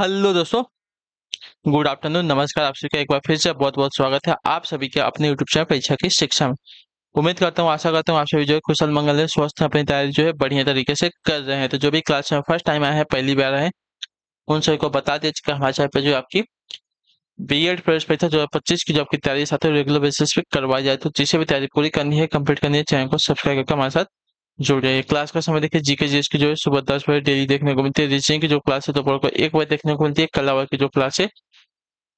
Hello दोस्तों, good afternoon, नमस्कार। आप सभी का एक बार फिर से बहुत बहुत स्वागत है आप सभी के अपने यूट्यूब चैनल परीक्षा की शिक्षा में। उम्मीद करता हूँ, आशा करता हूँ आप सभी जो है कुशल मंगल है, स्वस्थ है, अपनी तैयारी जो है बढ़िया तरीके से कर रहे हैं। तो जो भी क्लास में फर्स्ट टाइम आया है, पहली बार आए हैं, उन सभी को बता दीजिए कि हमारे चैनल पर जो आपकी बीएड प्रवेश परीक्षा 2025 की जो आपकी तैयारी साथ ही रेगुलर बेसिस पे करवाई जाए। तो जिसे भी तैयारी पूरी करनी है, कंप्लीट करनी है, चैनल को सब्सक्राइब करके हमारे साथ जुड़ जाइए। क्लास का समय देखिए, जीके जीएस की जो है सुबह 10 बजे डेली देखने को मिलती है। रीजनिंग की जो क्लास है दोपहर को 1 बजे देखने को मिलती है। कला की जो क्लास है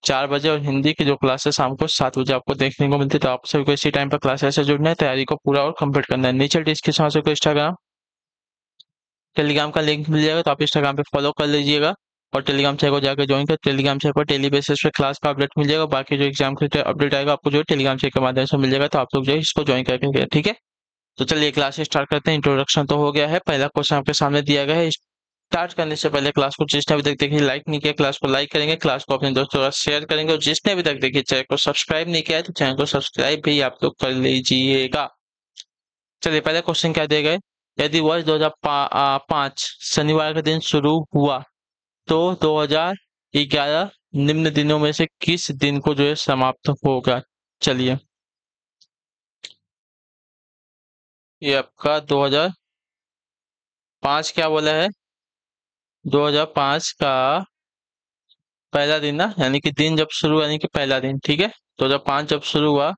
4 बजे, और हिंदी की जो क्लास है शाम को 7 बजे आपको देखने को मिलती है। तो आप सभी को इसी टाइम पर क्लास से जुड़ना है, तैयारी को पूरा और कंप्लीट करना है। नीचे डिस्क्रिप्शन से इंस्टाग्राम टेलीग्राम का लिंक मिल जाएगा, तो आप इंस्टाग्राम पे फॉलो कर लीजिएगा और टेलीग्राम चैनल को जाकर ज्वाइन कर। टेलीग्राम चैनल पर डेली बेसिस पे क्लास का अपडेट मिल जाएगा। बाकी जो एग्जाम का अपडेट आएगा आपको जो है टेलीग्राम चैनल के माध्यम से मिल जाएगा। तो आप लोग जो है इसको ज्वाइन करके, ठीक है। तो चलिए क्लास स्टार्ट करते हैं। इंट्रोडक्शन तो हो गया है, पहला क्वेश्चन आपके सामने दिया गया है। स्टार्ट करने से पहले क्लास को जिसने अभी तक देखी लाइक नहीं किया, क्लास को लाइक करेंगे, क्लास को अपने दोस्तों के साथ शेयर करेंगे, और जिसने अभी तक देखी चैनल को सब्सक्राइब नहीं किया है तो चैनल को सब्सक्राइब भी आप लोग कर लीजिएगा। चलिए पहले क्वेश्चन क्या दिया गया है। यदि वर्ष 2005 शनिवार का दिन शुरू हुआ तो 2011 निम्न दिनों में से किस दिन को जो है समाप्त होगा। चलिए, ये आपका 2005 क्या बोला है, 2005 का पहला दिन ना, यानी कि दिन जब शुरू, यानी कि पहला दिन, ठीक है। 2005 जब शुरू हुआ,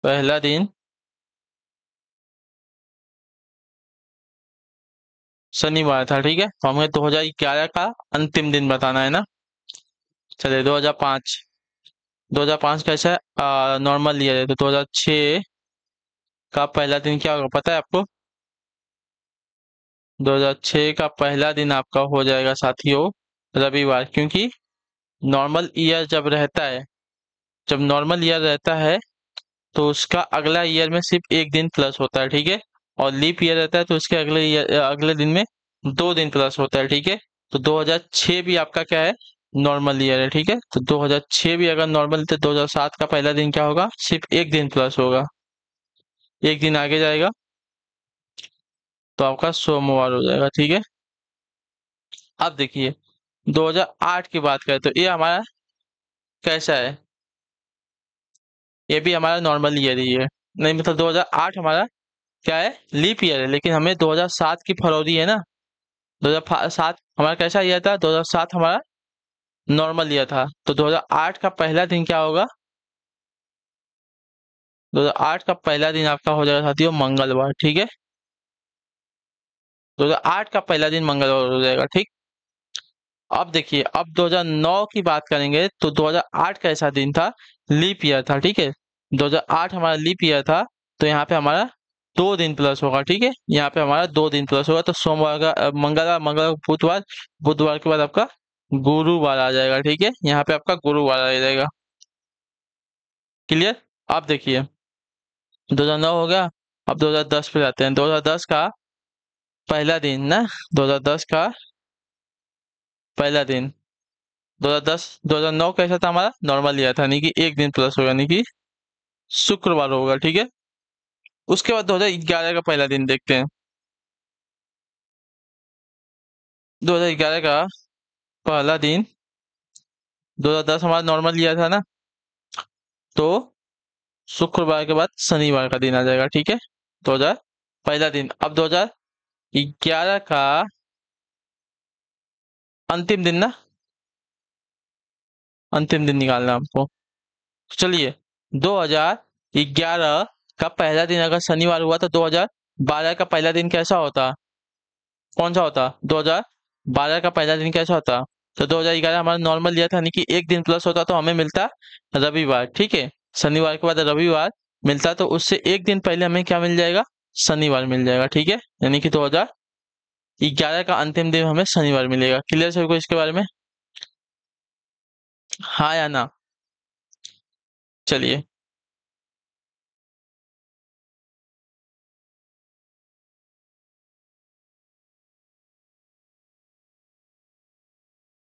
पहला दिन शनिवार था, ठीक है। तो हमें 2011 का अंतिम दिन बताना है ना। चलिए 2005, 2005 कैसा है, नॉर्मल ईयर है। तो 2006 का पहला दिन क्या होगा पता है आपको। 2006 का पहला दिन आपका हो जाएगा साथियों रविवार, क्योंकि नॉर्मल ईयर जब रहता है, जब नॉर्मल ईयर रहता है तो उसका अगला ईयर में सिर्फ एक दिन प्लस होता है, ठीक है। और लीप ईयर रहता है तो उसके अगले दिन में 2 दिन प्लस होता है, ठीक है। तो 2006 भी आपका क्या है, नॉर्मल ईयर है, ठीक है। तो 2006 भी अगर नॉर्मल, तो 2007 का पहला दिन क्या होगा, सिर्फ एक दिन प्लस होगा, एक दिन आगे जाएगा, तो आपका सोमवार हो जाएगा, ठीक है। अब देखिए 2008 की बात करें तो ये हमारा कैसा है, ये भी हमारा नॉर्मल ईयर ही है। नहीं मतलब 2008 हमारा क्या है, लीप ईयर है, लेकिन हमें 2007 की फरवरी है ना। 2007 हमारा कैसा ईयर था, 2007 हमारा नॉर्मल ईयर था। तो 2008 का पहला दिन क्या होगा, 2008 का पहला दिन आपका हो जाएगा साथियों मंगलवार, ठीक है। 2008 का पहला दिन मंगलवार हो जाएगा, ठीक। अब देखिए, अब 2009 की बात करेंगे तो 2008 कैसा दिन था, लीप ईयर था, ठीक है। 2008 हमारा लीप ईयर था, तो यहाँ पे हमारा 2 दिन प्लस होगा, ठीक है। यहाँ पे हमारा 2 दिन प्लस होगा, तो सोमवार का मंगलवार, मंगलवार बुधवार, बुधवार के बाद आपका गुरुवार आ जाएगा, ठीक है। यहाँ पे आपका गुरुवार आ जाएगा, क्लियर। अब देखिए 2009 हो गया, अब 2010 पे जाते हैं। 2010 का पहला दिन ना, 2010 का पहला दिन, 2010 2009 कैसा था हमारा, नॉर्मल ईयर था, यानी कि एक दिन प्लस होगा, यानी कि शुक्रवार होगा, ठीक है। उसके बाद 2011 का पहला दिन देखते हैं। 2011 का पहला दिन, 2010 हमारा नॉर्मल ईयर था ना, तो शुक्रवार के बाद शनिवार का दिन आ जाएगा, ठीक है। 2000 पहला दिन। अब 2011 का अंतिम दिन ना, अंतिम दिन निकालना है हमको। तो चलिए 2011 का पहला दिन अगर शनिवार हुआ तो 2012 का पहला दिन कैसा होता, कौन सा होता, 2012 का पहला दिन कैसा होता। तो 2011 हमारा नॉर्मल ईयर था, यानी कि एक दिन प्लस होता, तो हमें मिलता रविवार, ठीक है। शनिवार के बाद रविवार मिलता, तो उससे एक दिन पहले हमें क्या मिल जाएगा, शनिवार मिल जाएगा, ठीक है। यानी कि 2011 का अंतिम दिन हमें शनिवार मिलेगा। क्लियर सभी को इसके बारे में, हाँ या ना। चलिए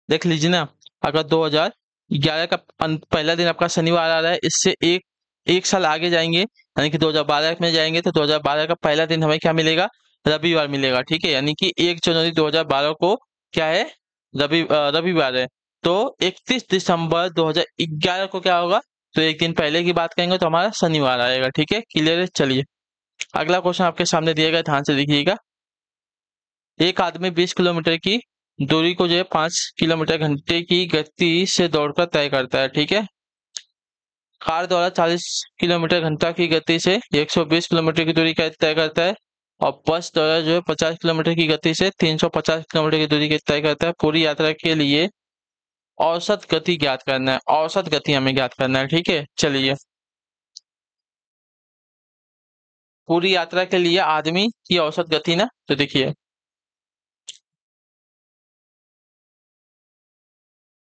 देख लीजिए ना, अगर 2011 का पहला दिन आपका शनिवार आ रहा है, इससे एक एक साल आगे जाएंगे, यानी कि 2012 में जाएंगे, तो 2012 का पहला दिन हमें क्या मिलेगा, रविवार मिलेगा, ठीक है। यानी कि 1 जनवरी 2012 को क्या है, रविवार है। तो 31 दिसंबर 2011 को क्या होगा, तो एक दिन पहले की बात करेंगे तो हमारा शनिवार आएगा, ठीक है। क्लियर है। चलिए अगला क्वेश्चन आपके सामने दिया गया, ध्यान से देखिएगा। एक आदमी 20 किलोमीटर की दूरी को जो है 5 किलोमीटर घंटे की गति से दौड़कर तय करता है, ठीक है। कार द्वारा 40 किलोमीटर घंटा की गति से 120 किलोमीटर की दूरी का तय करता है, और बस द्वारा जो है 50 किलोमीटर की गति से 350 किलोमीटर की दूरी की तय करता है। पूरी यात्रा के लिए औसत गति ज्ञात करना है, औसत गति हमें ज्ञात करना है, ठीक है। चलिए पूरी यात्रा के लिए आदमी की औसत गति ना, तो देखिए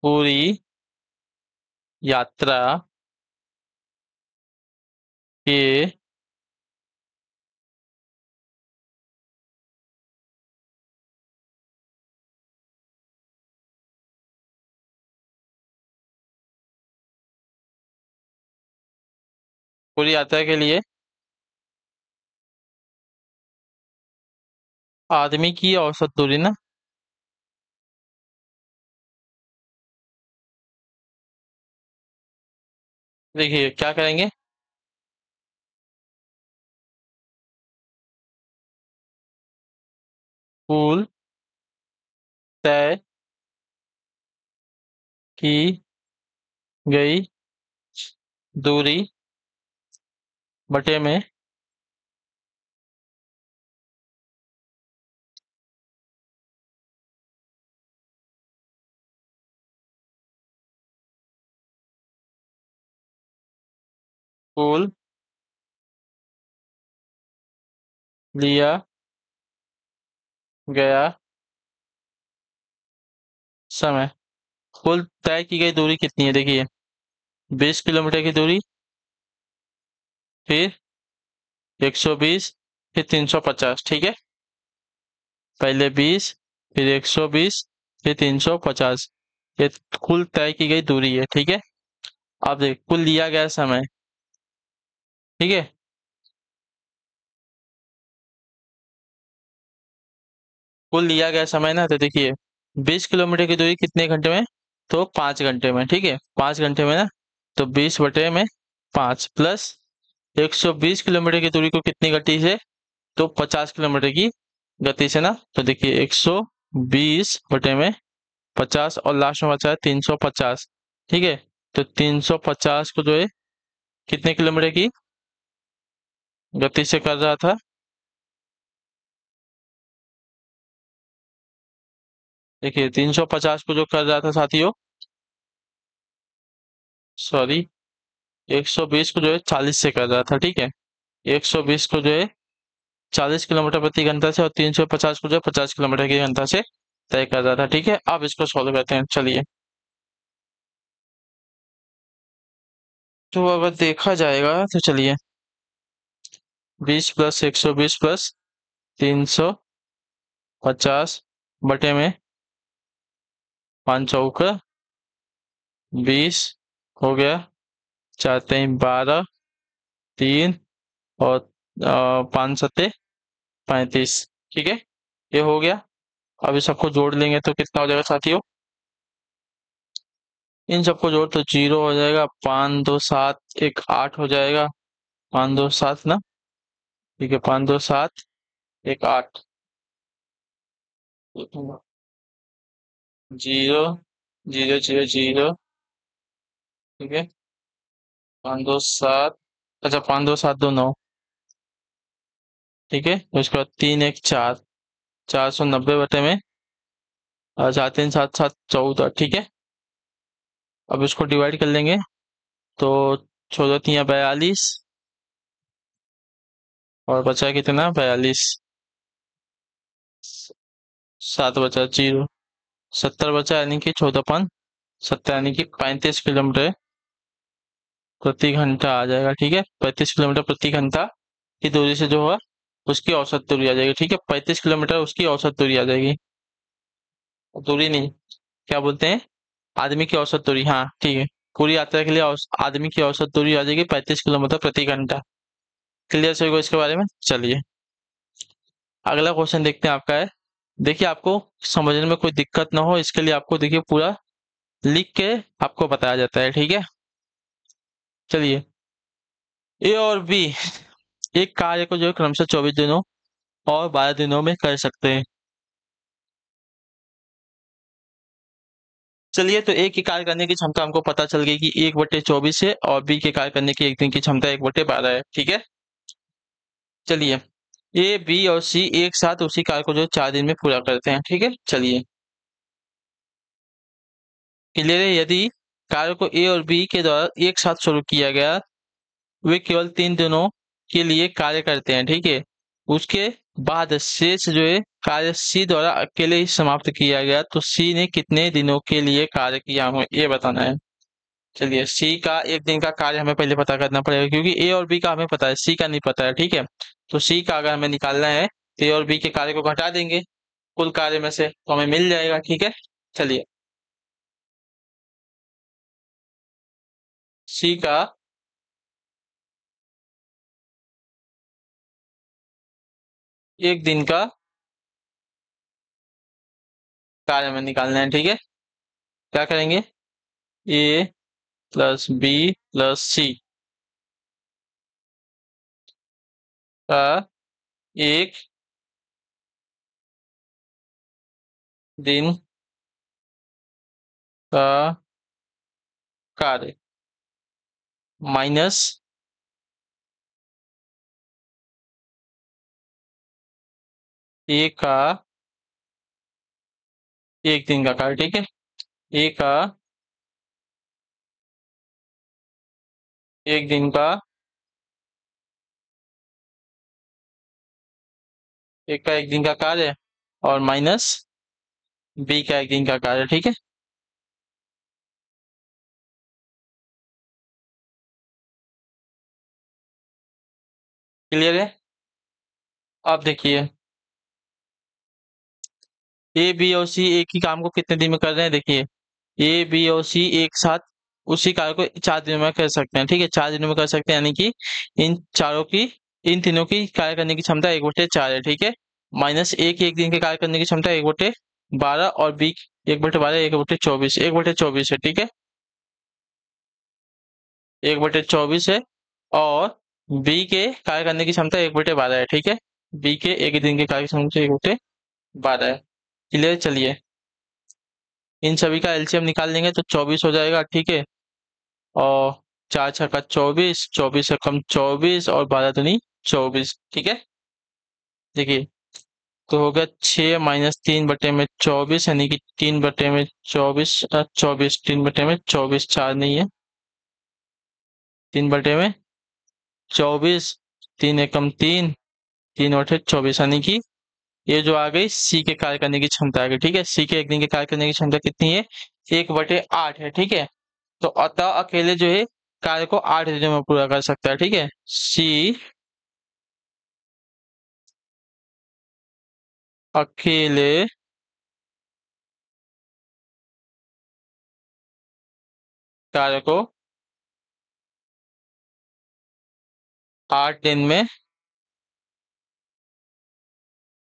पूरी यात्रा के पूरी यात्रा के लिए आदमी की औसत दूरी ना, देखिए क्या करेंगे, कुल तय की गई दूरी बटे में कुल लिया गया समय। कुल तय की गई दूरी कितनी है, देखिए 20 किलोमीटर की दूरी, फिर 120, फिर 350, ठीक है। पहले 20, फिर 120, फिर 350, ये कुल तय की गई दूरी है, ठीक है। अब देख कुल लिया गया समय, ठीक है। कुल लिया गया समय ना, तो देखिए 20 किलोमीटर की दूरी कितने घंटे में, तो 5 घंटे में, ठीक है। 5 घंटे में ना, तो 20/5 प्लस 120 किलोमीटर की दूरी को कितनी गति से, तो 50 किलोमीटर की गति से ना, तो देखिए 120/50 और लास्ट में बचा है 350, ठीक है। तो 350 को जो है कितने किलोमीटर की गति से कर रहा था, देखिए 350 को जो कर रहा था साथियों, सॉरी 120 को जो है 40 से कर रहा था, ठीक है। 120 को जो है 40 किलोमीटर प्रति घंटा से, और 350 को जो है 50 किलोमीटर की घंटा से तय कर रहा था, ठीक है। अब इसको सॉल्व करते हैं, चलिए। तो अगर देखा जाएगा तो चलिए 20 + 120 + 350 बटे में 5 चौका 20 हो गया, 4 3 12, 3 और 5 7 35, ठीक है। ये हो गया। अब इस सबको जोड़ लेंगे तो कितना हो जाएगा साथियों, इन सबको जोड़ तो 0 हो जाएगा, 5 2 7 1 8 हो जाएगा, 5 2 7 ना, ठीक है। 5 2 7 1 8, 0 0 0 0, ठीक है। 5 2 7, अच्छा 5 2 7 2 9, ठीक है। उसके बाद 3 1 4, 490 बटे में 4 3 7 7 14, ठीक है। अब इसको डिवाइड कर लेंगे तो 14 3 42, और बचा कितना 42, 7 बचा 0, 70 बचा, यानी कि 14 5 70, यानी कि 35 किलोमीटर प्रति घंटा आ जाएगा, ठीक है। 35 किलोमीटर प्रति घंटा की दूरी से जो है उसकी औसत दूरी आ जाएगी, ठीक है। 35 किलोमीटर उसकी औसत दूरी आ जाएगी, दूरी नहीं, क्या बोलते हैं, आदमी की औसत दूरी, हाँ ठीक है। पूरी यात्रा के लिए आदमी की औसत दूरी आ जाएगी 35 किलोमीटर प्रति घंटा। क्लियर सभी को इसके बारे में, चलिए। अगला क्वेश्चन देखते हैं आपका है। देखिए आपको समझने में कोई दिक्कत ना हो इसके लिए आपको देखिए पूरा लिख के आपको बताया जाता है, ठीक है। चलिए, ए और बी एक कार्य को जो है क्रमशः 24 दिनों और 12 दिनों में कर सकते हैं। चलिए, तो ए की कार्य करने की क्षमता हमको पता चल गई कि 1/24 है और बी के कार्य करने की एक दिन की क्षमता 1/12 है, ठीक है। चलिए, ए बी और सी एक साथ उसी कार्य को जो 4 दिन में पूरा करते हैं, ठीक है। चलिए, क्लियर है। यदि कार्य को ए और बी के द्वारा एक साथ शुरू किया गया, वे केवल 3 दिनों के लिए कार्य करते हैं, ठीक है। उसके बाद शेष जो है कार्य सी द्वारा अकेले ही समाप्त किया गया, तो सी ने कितने दिनों के लिए कार्य किया हमें ये बताना है। चलिए, सी का एक दिन का कार्य हमें पहले पता करना पड़ेगा, क्योंकि ए और बी का हमें पता है, सी का नहीं पता है, ठीक है। तो सी का अगर हमें निकालना है तो ए और बी के कार्य को घटा देंगे कुल कार्य में से, तो हमें मिल जाएगा, ठीक है। चलिए, सी का एक दिन का कार्य हमें निकालना है, ठीक है। क्या करेंगे, ए प्लस बी प्लस सी का एक दिन का कार्य माइनस ए का एक दिन का कार्य, ठीक है। ए का एक दिन का, ए का एक दिन का कार्य और माइनस बी का एक दिन का कार्य, ठीक है। क्लियर है। अब देखिए, ए बी और सी एक ही काम को कितने दिन में कर रहे हैं, देखिए ए बी और सी एक साथ उसी कार्य को 4 दिनों में कर सकते हैं, ठीक है। 4 दिनों में कर सकते हैं, यानी कि इन तीनों की कार्य करने की क्षमता 1/4 है, ठीक है। माइनस ए की एक दिन के कार्य करने की क्षमता 1/12 और बी 1/12 1/24 1/24 है, ठीक है। 1/24 है और बी के कार्य करने की क्षमता 1/12 है, ठीक है। बी के एक दिन के कार्य की क्षमता 1/12 है। क्लियर। चलिए, इन सभी का एलसीएम निकाल लेंगे तो 24 हो जाएगा, ठीक है। और 4 छक्का 24, 24 एकम 24 और 12 दूनी 24, ठीक है। देखिए, तो हो गया 6 - 3/24 यानी कि 3/24 24 3/24 4 नहीं है, 3/24 3 एकम 3 3/24 यानी कि ये जो आ गई सी के कार्य करने की क्षमता आ गई, ठीक है। सी के एक दिन के कार्य करने की क्षमता कितनी है, 1/8 है, ठीक है। तो अतः अकेले जो है कार्य को 8 दिनों में पूरा कर सकता है, ठीक है। सी अकेले कार्य को 8 दिन में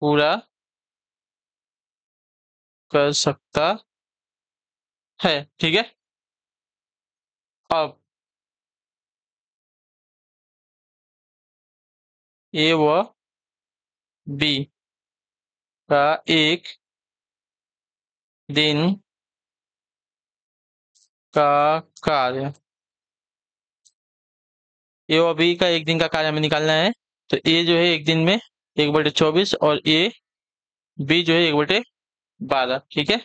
पूरा कर सकता है, ठीक है। अब ए व बी का एक दिन का कार्य, ए और बी का एक दिन का कार्य हमें निकालना है। तो ए जो है एक दिन में 1/24 और बी जो है 1/12, ठीक है।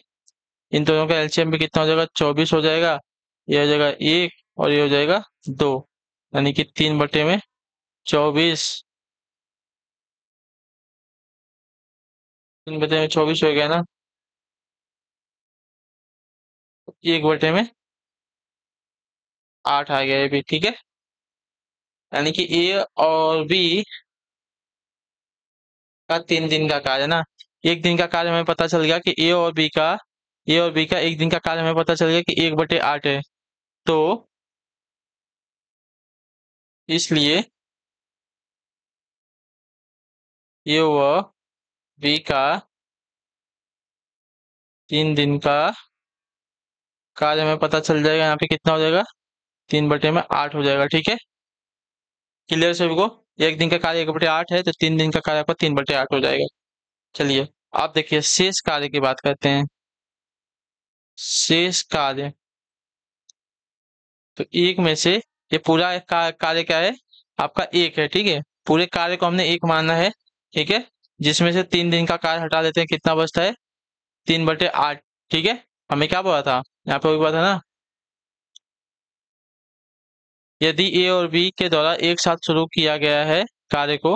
इन दोनों का एलसीएम भी कितना हो जाएगा, 24 हो जाएगा। ये हो जाएगा 1 और ये हो जाएगा 2, यानी कि 3/24, 3/24 हो गया ना, 1/8 आ गया ये भी, ठीक है। यानी कि ए और बी का 3 दिन का कार्य ना, एक दिन का कार्य हमें पता चल गया कि ए और बी का एक दिन का कार्य हमें पता चल गया कि 1/8 है। तो इसलिए ये हुआ बी का 3 दिन का कार्य हमें पता चल जाएगा। यहाँ पे कितना हो जाएगा, 3/8 हो जाएगा। ठीक है, क्लियर सभी को। एक दिन का कार्य 1/8 है, तो 3 दिन का कार्य आपका 3/8 हो जाएगा। चलिए, आप देखिए शेष कार्य की बात करते हैं। शेष कार्य, तो एक में से ये पूरा कार्य क्या है आपका, एक है। ठीक है, पूरे कार्य को हमने एक माना है। ठीक है, जिसमें से 3 दिन का कार्य हटा देते हैं, कितना बचता है, 3/8। ठीक है, हमें क्या बोला था, यहाँ पे वही बात है ना, यदि ए और बी के द्वारा एक साथ शुरू किया गया है कार्य को,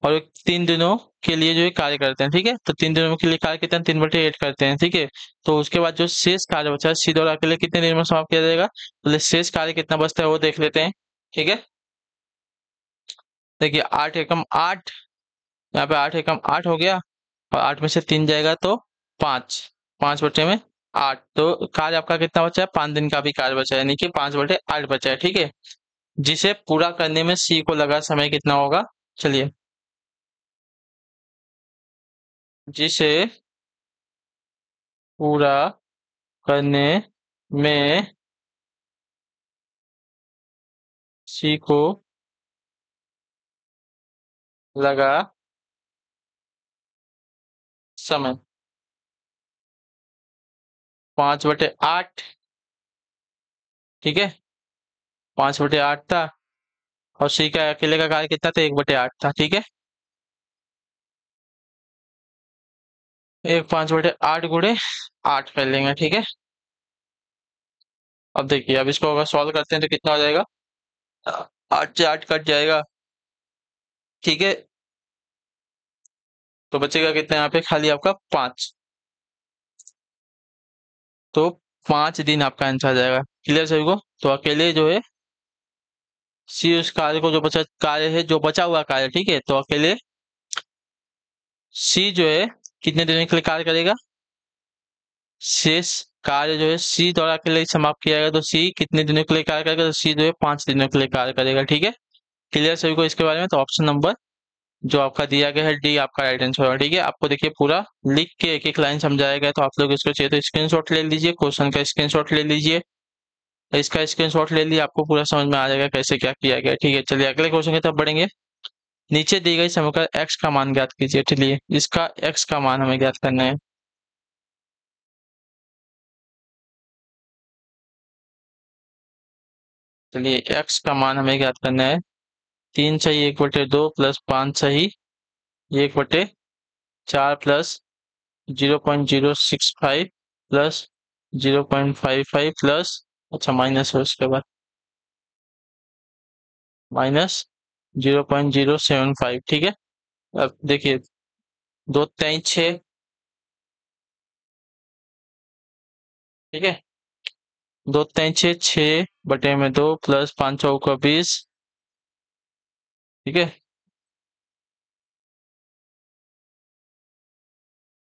और 3 दिनों के लिए जो है कार्य करते हैं। ठीक है, तो 3 दिनों के लिए कार्य कितना, 3/8 करते हैं। ठीक है, तो उसके बाद जो शेष कार्य बचा है सी द्वारा के लिए कितने दिन में समाप्त किया जाएगा, तो शेष कार्य कितना बचता है वो देख लेते हैं। ठीक है, देखिए 8 एकम 8, यहाँ पे 8 एकम 8 हो गया, और 8 में से 3 जाएगा तो 5, 5/8। तो कार्य आपका कितना बचा है, 5 दिन का भी कार्य बचा है, यानी कि 5/8 बचा है। ठीक है, जिसे पूरा करने में सी को लगा समय कितना होगा, चलिए, जिसे पूरा करने में सी को लगा समय 5/8। ठीक है, 5/8 था, और सी का अकेले का कार्य कितना था, 1/8 था। ठीक है, एक 5/8 गुणे 8 कर लेंगे। ठीक है, अब देखिए, अब इसको अगर सॉल्व करते हैं तो कितना हो जाएगा, 8 से 8 कट जाएगा। ठीक है, तो बचेगा कितना यहाँ पे, खाली आपका 5। तो 5 दिन आपका आंसर आ जाएगा। क्लियर सभी को। तो अकेले जो है सी उस कार्य को, जो बचा कार्य है, जो बचा हुआ कार्य, ठीक है, तो अकेले सी जो है कितने दिनों के लिए कार्य करेगा, शेष कार्य जो है सी द्वारा अकेले समाप्त किया जाएगा, तो सी कितने दिनों के लिए कार्य करेगा, तो सी जो है 5 दिनों के लिए कार्य करेगा। ठीक है, क्लियर सभी को इसके बारे में। तो ऑप्शन नंबर जो आपका दिया गया है डी आपका राइट आंसर होगा। ठीक है, आपको देखिए पूरा लिख के एक एक लाइन समझाया गया, तो आप लोग इसको चाहिए तो स्क्रीनशॉट ले लीजिए, क्वेश्चन का स्क्रीनशॉट ले लीजिए, इसका स्क्रीनशॉट ले लिए, आपको पूरा समझ में आ जाएगा कैसे क्या किया गया। ठीक है, चलिए अगले क्वेश्चन की तरफ बढ़ेंगे। नीचे दी गई समीकरण x का मान ज्ञात कीजिए। चलिए, इसका x का मान हमें ज्ञात करना है। चलिए, x का मान हमें ज्ञात करना है। 3 सही 1/2 प्लस 5 सही 1/4 प्लस 0.065 प्लस 0.55 प्लस, अच्छा माइनस है उसके बाद, माइनस 0.075। ठीक है, अब देखिए, 2×3 = 6। ठीक है, 2×3 = 6, 6/2 प्लस 5×4 = 20। ठीक है,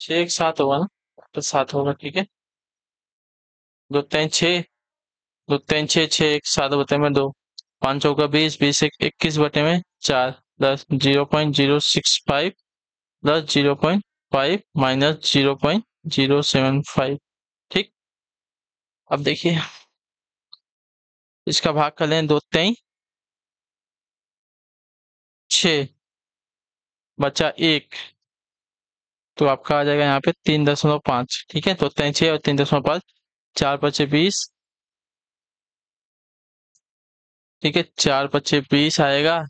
6 × 7 होगा ना, तो 7 होगा। ठीक है, 2×3 = 6, 2×3 = 6, 6 × 7/2, 5×4 = 20, 20×1 = 21/4 प्लस 0.065 प्लस 0.5 माइनस 0.075। ठीक, अब देखिए, इसका भाग कर लें, 2×3 = 6 बचा 1, तो आपका आ जाएगा यहाँ पे 3.5। ठीक है, तो 3×6 और 3.5, 4×5 = 20। ठीक है, 4×5 = 20 आएगा,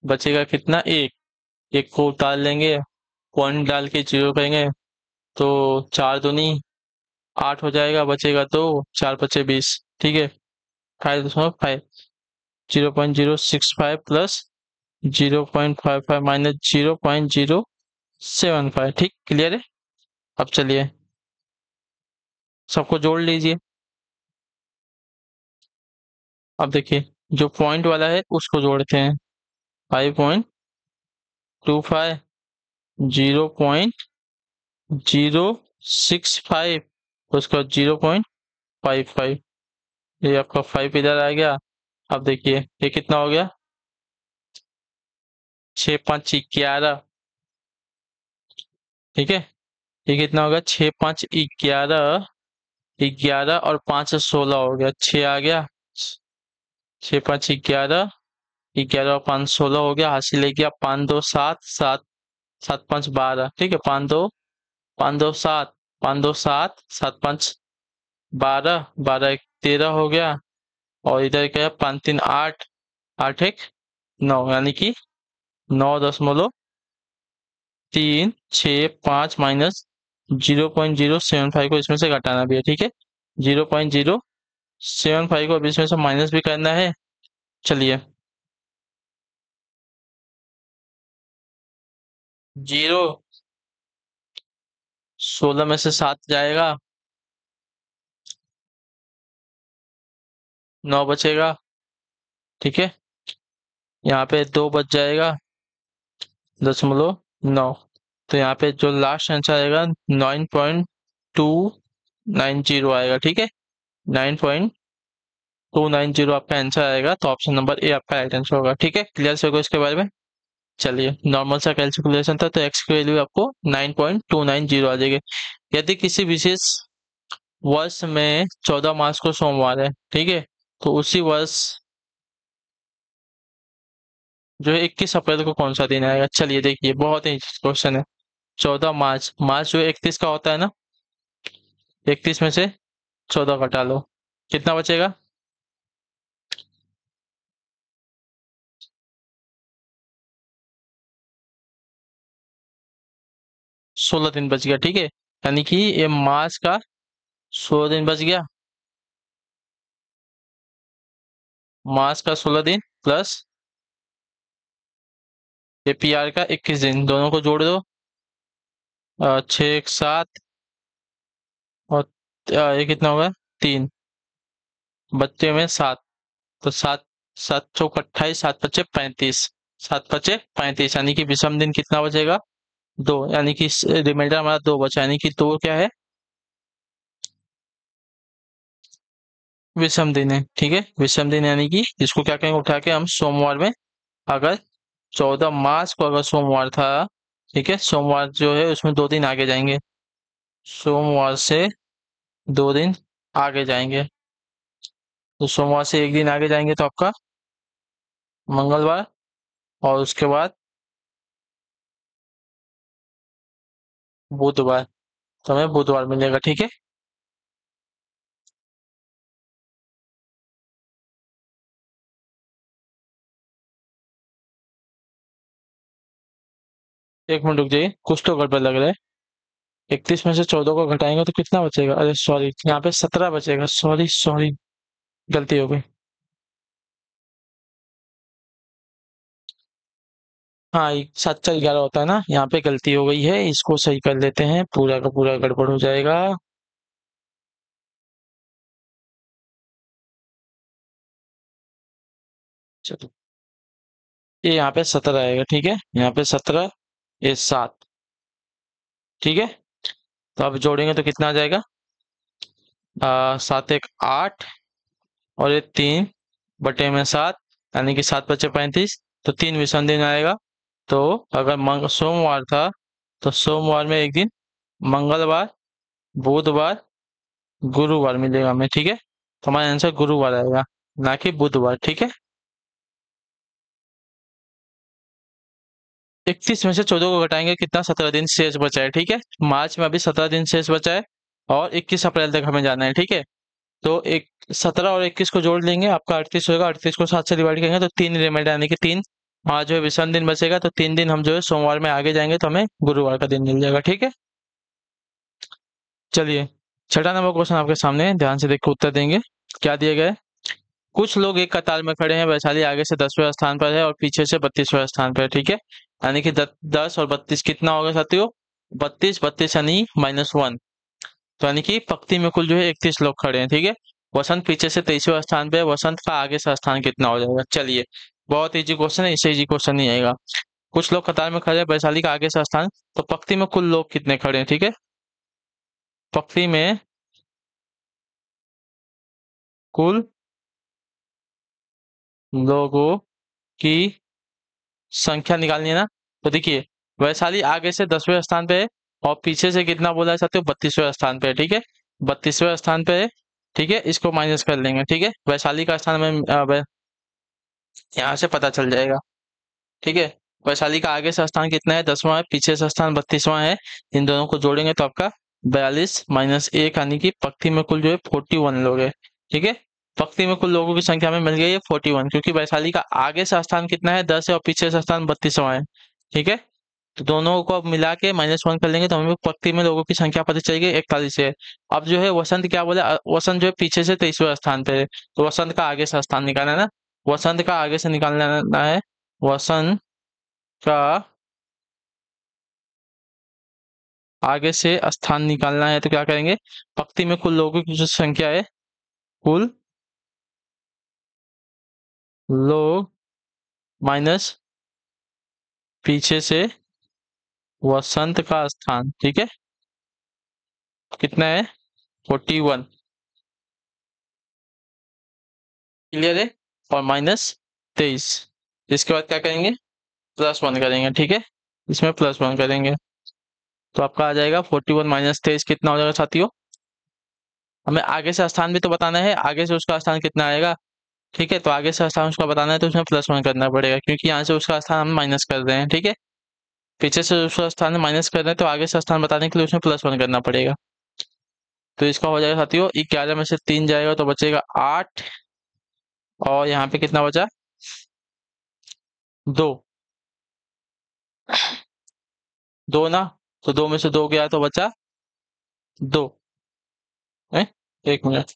बचेगा कितना, 1। 1 को उतार लेंगे, पॉइंट डाल के 0 करेंगे, तो 4×2 = 8 हो जाएगा, बचेगा तो 4×5 = 20। ठीक है, 5.5, 0.065 प्लस 0.55 माइनस 0.075। ठीक, क्लियर है। अब चलिए सबको जोड़ लीजिए। अब देखिए, जो पॉइंट वाला है उसको जोड़ते हैं, 5.25, 0.065, उसका 0.55, ये आपका 5 इधर आ गया। अब देखिए ये कितना हो गया, 6×5 = 11, ठीक है, ये कितना होगा, 6 5 11, 11 और 5 16 हो गया, 6 आ गया, 6 5 11, 11 और 5 16 हो गया, हासिल ले गया, 5 2 7, 7 7 5 12, ठीक है, 5 2 7, 5 2 7, 7 5 12, 12 1 13 हो गया, और इधर क्या है, 5 3 8, 8 1 9, यानी कि 9.35 माइनस 0.075 को इसमें से घटाना भी है, ठीक है, 0.075 को अब इसमें से माइनस भी करना है। चलिए, 0, 16 में से 7 जाएगा, 9 बचेगा, ठीक है, यहाँ पे 2 बच जाएगा, 0.9, तो यहाँ पे जो लास्ट आंसर आएगा 9.290 आएगा, ठीक है, 9.290 आपका आंसर आएगा, तो ऑप्शन नंबर ए आपका राइट आंसर होगा, ठीक है, क्लियर से होगा इसके बारे में। चलिए, नॉर्मल सा कैलकुलेशन था, तो एक्स की वैल्यू आपको 9.290 आ जाएगी। यदि किसी विशेष वर्ष में 14 मार्च को सोमवार है, ठीक है, तो उसी वर्ष जो है 21 अप्रैल को कौन सा दिन आएगा। चलिए देखिए, बहुत ही क्वेश्चन है। 14 मार्च, मार्च जो 31 का होता है ना, 31 में से 14 घटा लो, कितना बचेगा, 16 दिन बच गया, ठीक है, यानी कि ये मार्च का 16 दिन बच गया, मार्च का 16 दिन प्लस एपीआर का 21 दिन, दोनों को जोड़ दो, 6 1 7, और ये कितना होगा, 3, बच्चे में 7, तो 7 7 चौक 28, 7 पचे 35, 7 पचे 35, यानी कि विषम दिन कितना बचेगा, 2, यानी कि रिमाइंडर हमारा 2 बचा, यानी कि 2 क्या है, विषम दिन है, ठीक है, विषम दिन, यानी कि इसको क्या कहेंगे, उठा के हम सोमवार में, अगर 14 मार्च को अगर सोमवार था, ठीक है, सोमवार जो है उसमें 2 दिन आगे जाएंगे, सोमवार से 2 दिन आगे जाएंगे, तो सोमवार से 1 दिन आगे जाएंगे तो आपका मंगलवार, और उसके बाद बुधवार, तो हमें बुधवार मिलेगा, ठीक है। एक मिनट रुक जाइए, कुछ तो गड़बड़ लग रहा है, 31 में से 14 को घटाएंगे तो कितना बचेगा, अरे सॉरी, यहाँ पे 17 बचेगा, सॉरी सॉरी, गलती हो गई। हाँ, 7 4 11 होता है ना, यहाँ पे गलती हो गई है, इसको सही कर लेते हैं, पूरा का पूरा गड़बड़ हो जाएगा। चलो, ये यहाँ पे 17 आएगा, ठीक है, यहाँ पे 17, ये 7, ठीक है, तो अब जोड़ेंगे तो कितना आ जाएगा, 7 1 8, और ये 3/7, यानी कि 7 5 35, तो 3 विषम दिन आएगा, तो अगर सोमवार था, तो सोमवार में 1 दिन, मंगलवार, बुधवार, गुरुवार मिलेगा हमें, ठीक है, तो हमारा आंसर गुरुवार आएगा, ना कि बुधवार, ठीक है। 31 में से 14 को घटाएंगे, कितना, 17 दिन शेष बचा है, ठीक है, मार्च में अभी 17 दिन शेष बचा है, और 21 अप्रैल तक हमें जाना है, ठीक है, तो एक 17 और 21 को जोड़ लेंगे, आपका 38 होगा, 38 को 7 से डिवाइड करेंगे तो 3 रिमाइंडर, यानी कि 3, वहाँ जो है विषम दिन बचेगा, तो 3 दिन हम जो है सोमवार में आगे जाएंगे, तो हमें गुरुवार का दिन मिल जाएगा, ठीक है। चलिए, छठा नंबर क्वेश्चन आपके सामने है, ध्यान से देख के उत्तर देंगे। क्या दिया गया है, कुछ लोग एक कतार में खड़े हैं, वैशाली आगे से 10वें स्थान पर है और पीछे से 32वें स्थान पर है, ठीक है, यानी कि 10 और 32 कितना होगा साथियों, 32 32 यानी -1, तो यानी कि पंक्ति में कुल जो है 31 लोग खड़े हैं, ठीक है। वसंत पीछे से 23वें स्थान पे है, वसंत का आगे से स्थान कितना हो जाएगा। चलिए, बहुत इजी क्वेश्चन है, इससे इजी क्वेश्चन नहीं आएगा। कुछ लोग कतार में खड़े हैं, वैशाली का आगे से स्थान, तो पंक्ति में कुल लोग कितने खड़े हैं, ठीक है, पंक्ति में कुल लोगों की संख्या निकालनी है ना, तो देखिए, वैशाली आगे से 10वें स्थान पे है, और पीछे से कितना बोला चाहते हो, 32वें स्थान पे है, ठीक है। 32वें स्थान पे है, ठीक है। इसको माइनस कर लेंगे, ठीक है। वैशाली का स्थान में यहाँ से पता चल जाएगा, ठीक है। वैशाली का आगे से स्थान कितना है, 10वां है, पीछे से स्थान 32वां है। इन दोनों को जोड़ेंगे तो आपका 42 माइनस 1, यानी कि पंक्ति में कुल जो है 41 लोग है, ठीक है। पंक्ति में कुल लोगों की संख्या में मिल गई है 41, क्योंकि वैशाली का आगे से स्थान कितना है, 10 है, और पीछे से स्थान 32वां है, ठीक है। तो दोनों को अब मिला के -1 कर लेंगे तो हमें पंक्ति में लोगों की संख्या पता चलेगी 41 है। अब जो है वसंत क्या बोले, वसंत जो है पीछे से 23वें स्थान पे है, तो वसंत का आगे से स्थान निकालना है ना। वसंत का आगे से निकालना है। वसंत का आगे से स्थान निकालना है तो क्या करेंगे, पंक्ति में कुल लोगों की जो संख्या है, कुल लोग माइनस पीछे से वसंत का स्थान, ठीक है। कितना है, 41, क्लियर है। और -23, इसके बाद क्या करेंगे, +1 करेंगे, ठीक है। इसमें +1 करेंगे तो आपका आ जाएगा 41 माइनस 23 कितना हो जाएगा साथियों। हमें आगे से स्थान भी तो बताना है, आगे से उसका स्थान कितना आएगा, ठीक है। तो आगे से स्थान उसका बताना है तो उसमें +1 करना पड़ेगा, क्योंकि यहाँ से उसका स्थान हम माइनस कर रहे हैं, ठीक है। पीछे से उसका स्थान माइनस कर रहे हैं तो आगे से स्थान बताने के लिए उसमें +1 करना पड़ेगा। तो इसका हो जाएगा साथियों, 11 में से 3 जाएगा तो बचेगा 8, और यहाँ पे कितना बचा, 2, 2 ना। तो 2 में से 2 गया तो बचा 2 है। 1 मिनट,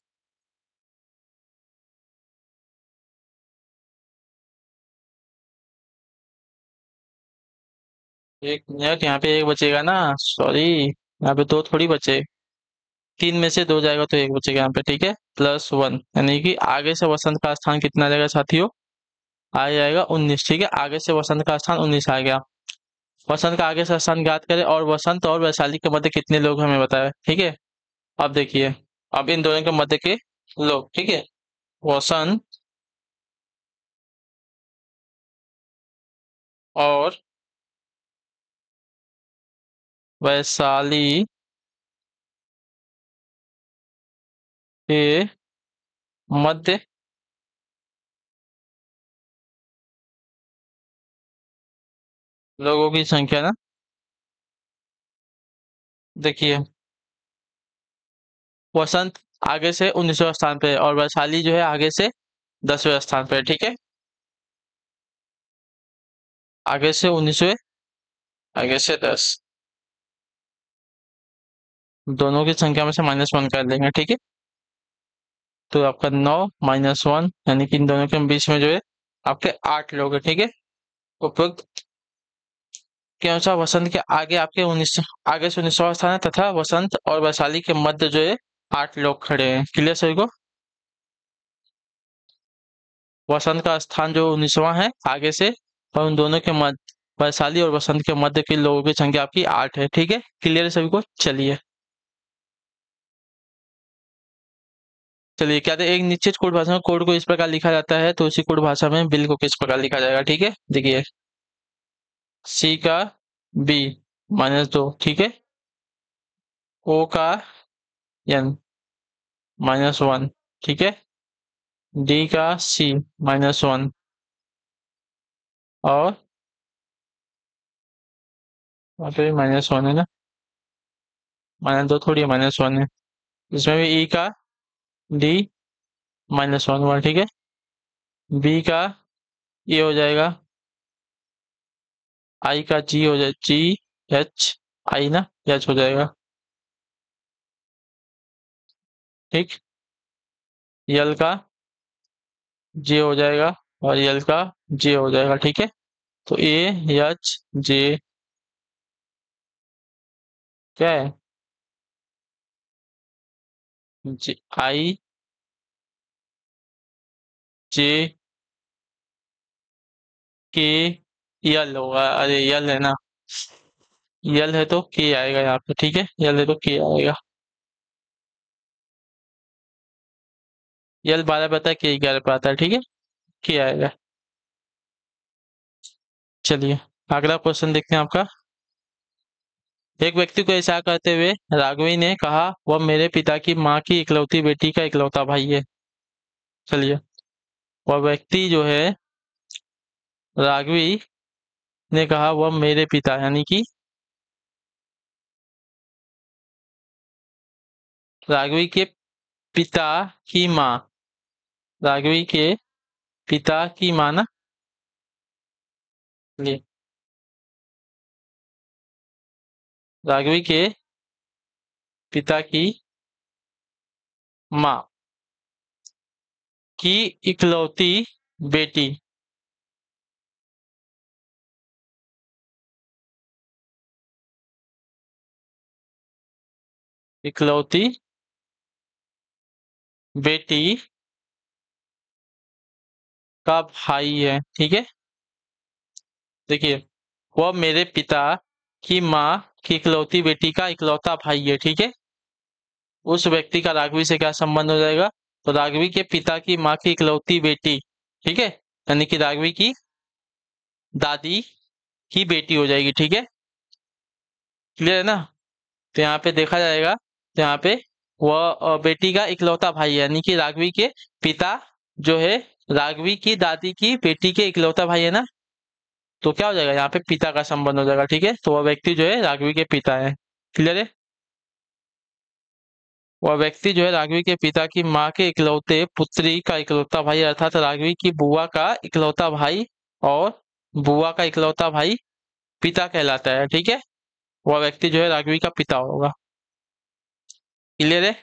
यहाँ पे 1 बचेगा ना, सॉरी, यहाँ पे 2 थोड़ी बचे। 3 में से 2 जाएगा तो 1 बचेगा यहाँ पे, ठीक है। +1, यानी कि आगे से वसंत का स्थान कितना आ जाएगा साथियों, आ जाएगा 19, ठीक है। आगे से वसंत का स्थान 19 आ गया। वसंत का आगे से स्थान ज्ञात करें और वसंत और वैशाली के मध्य कितने लोग हमें बताए, ठीक है। अब देखिए, अब इन दोनों के मध्य के लोग, ठीक है। वसंत और वैशाली के मध्य लोगों की संख्या ना, देखिए, वसंत आगे से 19वें स्थान पे है और वैशाली जो है आगे से 10वें स्थान पे है, ठीक है। आगे से 19वें, आगे से 10, दोनों की संख्या में से -1 कर देंगे, ठीक है। तो आपका 9 -1, यानी कि इन दोनों के बीच में जो है आपके 8 लोग हैं, ठीक है। उपरोक्त के अनुसार वसंत के आगे आपके 19, आगे से 19वां स्थान है, तथा वसंत और वैशाली के मध्य जो है 8 लोग खड़े हैं, क्लियर सभी को। वसंत का स्थान जो 19वां है आगे से, और उन दोनों के मध्य वैशाली और वसंत के मध्य के लोगों की संख्या आपकी 8 है, ठीक है। क्लियर है सभी को, चलिए। चलिए, क्या थे, एक निश्चित कोड भाषा में कोड को इस प्रकार लिखा जाता है तो उसी कोड भाषा में बिल को किस प्रकार लिखा जाएगा, ठीक है। देखिए, सी का बी -2, ठीक है। ओ का एन -1, ठीक है। डी का सी -1, और वहाँ पे -1 है ना, -2 थोड़ी है, -1 है। इसमें भी ई का डी -1 हुआ, ठीक है। बी का ये हो जाएगा, आई का जी हो जाए, जी एच आई ना, एच हो जाएगा, ठीक। यल का जे हो जाएगा, और यल का जे हो जाएगा, ठीक है। तो ए एच जे क्या है, जे आई जे के यल होगा, अरे यल है ना, यल है तो के आएगा यहाँ पे, ठीक है। यल है तो के आएगा। यल 12 पे आता है, के 11 पे आता है, ठीक है। के आएगा। चलिए, अगला क्वेश्चन देखते हैं आपका। एक व्यक्ति को ऐसा करते हुए राघवी ने कहा, वह मेरे पिता की माँ की इकलौती बेटी का इकलौता भाई है। चलिए, वह व्यक्ति जो है राघवी ने कहा, वह मेरे पिता यानी कि राघवी के पिता की माँ, राघवी के पिता की माँ ना, ये राघवी के पिता की माँ की इकलौती बेटी, इकलौती बेटी का भाई है। ठीक है, देखिए, वह मेरे पिता की माँ की इकलौती बेटी का इकलौता भाई है। ठीक है, उस व्यक्ति का राघवी से क्या संबंध हो जाएगा? तो राघवी के पिता की माँ की इकलौती बेटी, ठीक है, यानी कि राघवी की दादी की बेटी हो जाएगी। ठीक है, क्लियर है ना? तो यहाँ पे देखा जाएगा, तो यहाँ पे वह बेटी का इकलौता भाई है, यानी कि राघवी के पिता जो है राघवी की दादी की बेटी के इकलौता भाई है ना, तो क्या हो जाएगा यहाँ पे पिता का संबंध हो जाएगा। ठीक है, तो वह व्यक्ति जो है राघवी के पिता है। क्लियर है? वह व्यक्ति जो है राघवी के पिता की माँ के इकलौते पुत्री का इकलौता भाई, अर्थात राघवी की बुआ का इकलौता भाई, और बुआ का इकलौता भाई पिता कहलाता है। ठीक है, वह व्यक्ति जो है राघवी का पिता होगा। क्लियर है?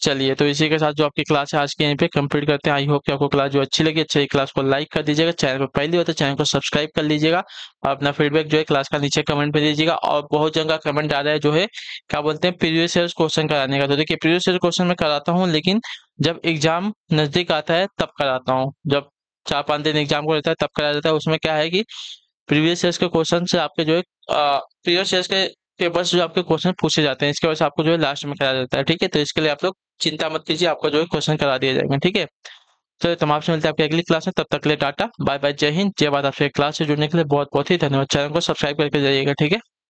चलिए, तो इसी के साथ जो आपकी क्लास है आज की यहीं पे कंप्लीट करते हैं। आई होप कि आपको क्लास जो अच्छी लगी, अच्छी क्लास को लाइक कर दीजिएगा, चैनल पर पहली बार तो चैनल को सब्सक्राइब कर लीजिएगा, और अपना फीडबैक जो है क्लास का नीचे कमेंट पे दीजिएगा। और बहुत जगह का कमेंट आ रहा है जो है क्या बोलते हैं प्रीवियस ईयर क्वेश्चन कराने का, तो देखिए प्रीवियस ईयर क्वेश्चन मैं कराता हूँ, लेकिन जब एग्जाम नजदीक आता है तब कराता हूँ। जब 4-5 दिन एग्जाम को रहता है तब कराया जाता है। उसमें क्या है कि प्रीवियस ईयर्स के क्वेश्चन से आपके जो है प्रीवियस ईयर्स के पेपर्स जो आपके क्वेश्चन पूछे जाते हैं, इसके वजह से आपको जो है लास्ट में कराया जाता है। ठीक है, तो इसके लिए आप लोग चिंता मत कीजिए, आपका जो है क्वेश्चन करा दिए जाएंगे। ठीक है, चलिए, तो हम आपसे मिलते हैं आपकी अगली क्लास में। तब तक के लिए टाटा बाय बाय, जय हिंद, जय भारत। आपसे क्लास से जुड़ने के लिए बहुत बहुत ही धन्यवाद। चैनल को सब्सक्राइब करके जाइएगा। ठीक है।